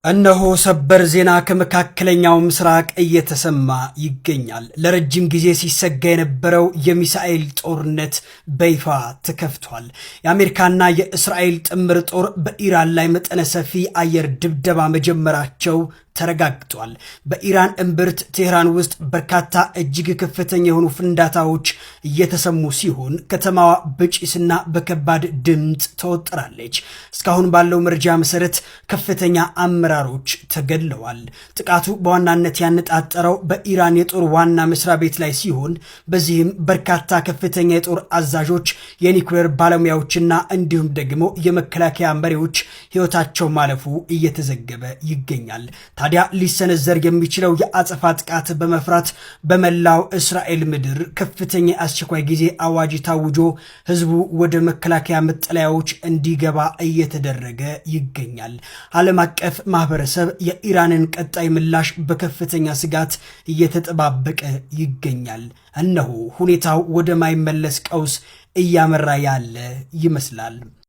እነሆ ሰበር ዜና ከመካከለኛው ምስራቅ እየተሰማ ይገኛል። ለረጅም ጊዜ ሲሰጋ የነበረው የሚሳኤል ጦርነት በይፋ ተከፍቷል። የአሜሪካና የእስራኤል ጥምር ጦር በኢራን ላይ መጠነ ሰፊ አየር ድብደባ መጀመራቸው ተረጋግጧል። በኢራን እምብርት ቴህራን ውስጥ በርካታ እጅግ ከፍተኛ የሆኑ ፍንዳታዎች እየተሰሙ ሲሆን ከተማዋ በጭስና በከባድ ድምፅ ተወጥራለች። እስካሁን ባለው መረጃ መሰረት ከፍተኛ አመራሮች ተገድለዋል። ጥቃቱ በዋናነት ያነጣጠረው በኢራን የጦር ዋና መስሪያ ቤት ላይ ሲሆን በዚህም በርካታ ከፍተኛ የጦር አዛዦች፣ የኒውክሌር ባለሙያዎችና እንዲሁም ደግሞ የመከላከያ መሪዎች ሕይወታቸው ማለፉ እየተዘገበ ይገኛል። ታዲያ ሊሰነዘር የሚችለው የአጸፋ ጥቃት በመፍራት በመላው እስራኤል ምድር ከፍተኛ አስቸኳይ ጊዜ አዋጅ ታውጆ ህዝቡ ወደ መከላከያ መጠለያዎች እንዲገባ እየተደረገ ይገኛል። ዓለም አቀፍ ማህበረሰብ የኢራንን ቀጣይ ምላሽ በከፍተኛ ስጋት እየተጠባበቀ ይገኛል። እነሆ ሁኔታው ወደ ማይመለስ ቀውስ እያመራ ያለ ይመስላል።